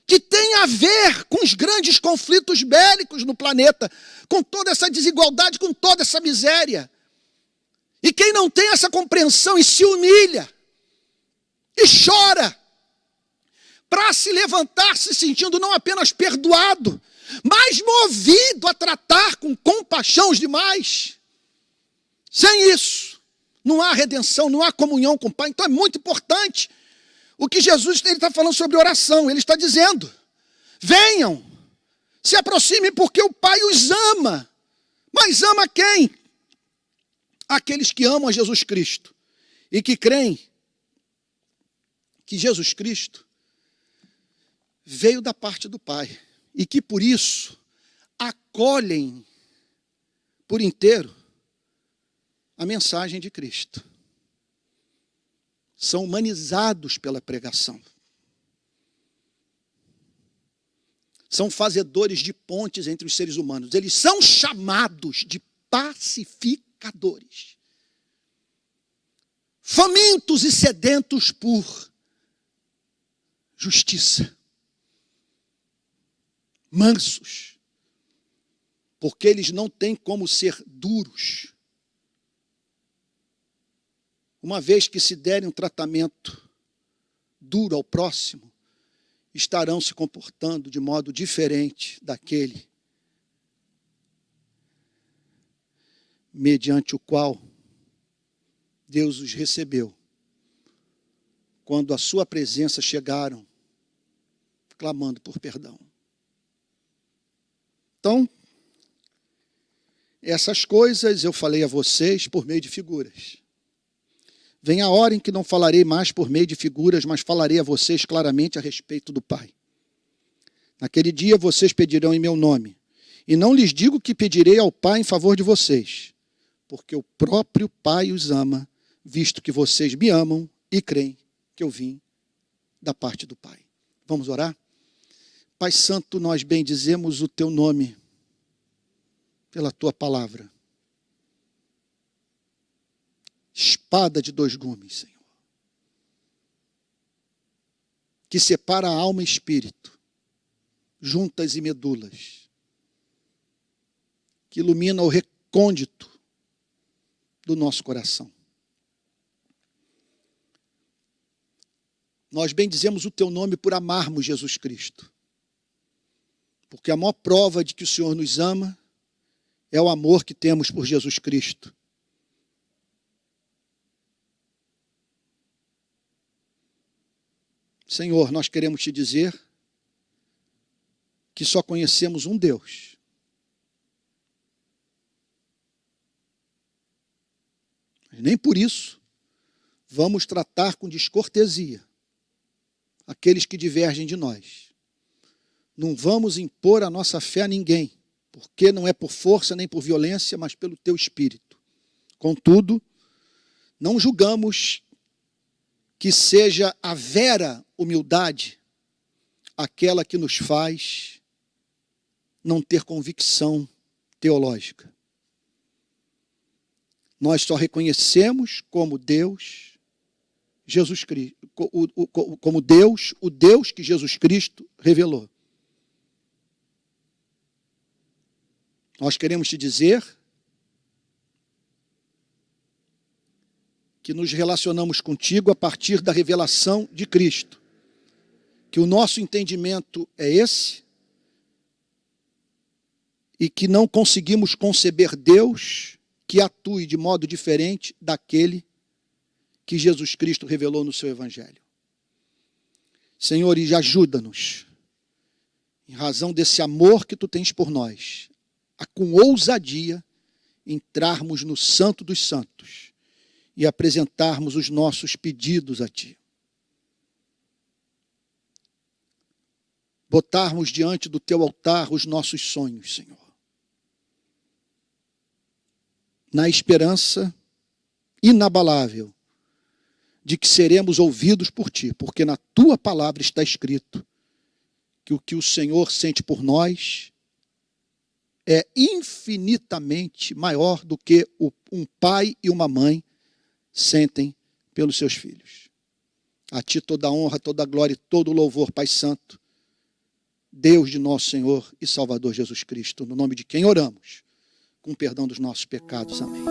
que tem a ver com os grandes conflitos bélicos no planeta, com toda essa desigualdade, com toda essa miséria. E quem não tem essa compreensão e se humilha, e chora, para se levantar se sentindo não apenas perdoado, mas movido a tratar com compaixão os demais. Sem isso, não há redenção, não há comunhão com o Pai. Então é muito importante o que Jesus está falando sobre oração. Ele está dizendo, venham, se aproximem porque o Pai os ama. Mas ama quem? Aqueles que amam a Jesus Cristo e que creem que Jesus Cristo veio da parte do Pai e que por isso acolhem por inteiro a mensagem de Cristo. São humanizados pela pregação. São fazedores de pontes entre os seres humanos. Eles são chamados de pacificadores. Famintos e sedentos por justiça. Mansos. Porque eles não têm como ser duros. Uma vez que se derem um tratamento duro ao próximo, estarão se comportando de modo diferente daquele mediante o qual Deus os recebeu, quando a sua presença chegaram, clamando por perdão. Então, essas coisas eu falei a vocês por meio de figuras. Vem a hora em que não falarei mais por meio de figuras, mas falarei a vocês claramente a respeito do Pai. Naquele dia vocês pedirão em meu nome, e não lhes digo que pedirei ao Pai em favor de vocês, porque o próprio Pai os ama, visto que vocês me amam e creem que eu vim da parte do Pai. Vamos orar? Pai Santo, nós bendizemos o teu nome pela tua palavra. Espada de dois gumes, Senhor, que separa a alma e espírito, juntas e medulas, que ilumina o recôndito do nosso coração. Nós bendizemos o teu nome por amarmos Jesus Cristo, porque a maior prova de que o Senhor nos ama é o amor que temos por Jesus Cristo. Senhor, nós queremos te dizer que só conhecemos um Deus. Mas nem por isso vamos tratar com descortesia aqueles que divergem de nós. Não vamos impor a nossa fé a ninguém, porque não é por força nem por violência, mas pelo teu Espírito. Contudo, não julgamos que seja a vera humildade aquela que nos faz não ter convicção teológica. Nós só reconhecemos como Deus, Jesus Cristo, como Deus, o Deus que Jesus Cristo revelou. Nós queremos te dizer que nos relacionamos contigo a partir da revelação de Cristo, que o nosso entendimento é esse e que não conseguimos conceber Deus que atue de modo diferente daquele que Jesus Cristo revelou no seu Evangelho. Senhor, e ajuda-nos, em razão desse amor que tu tens por nós, a com ousadia entrarmos no Santo dos Santos e apresentarmos os nossos pedidos a ti. Botarmos diante do teu altar os nossos sonhos, Senhor. Na esperança inabalável de que seremos ouvidos por ti, porque na tua palavra está escrito que o que o Senhor sente por nós é infinitamente maior do que um pai e uma mãe sentem pelos seus filhos. A ti toda a honra, toda a glória e todo o louvor, Pai Santo, Deus de nosso Senhor e Salvador Jesus Cristo, no nome de quem oramos, com perdão dos nossos pecados. Amém.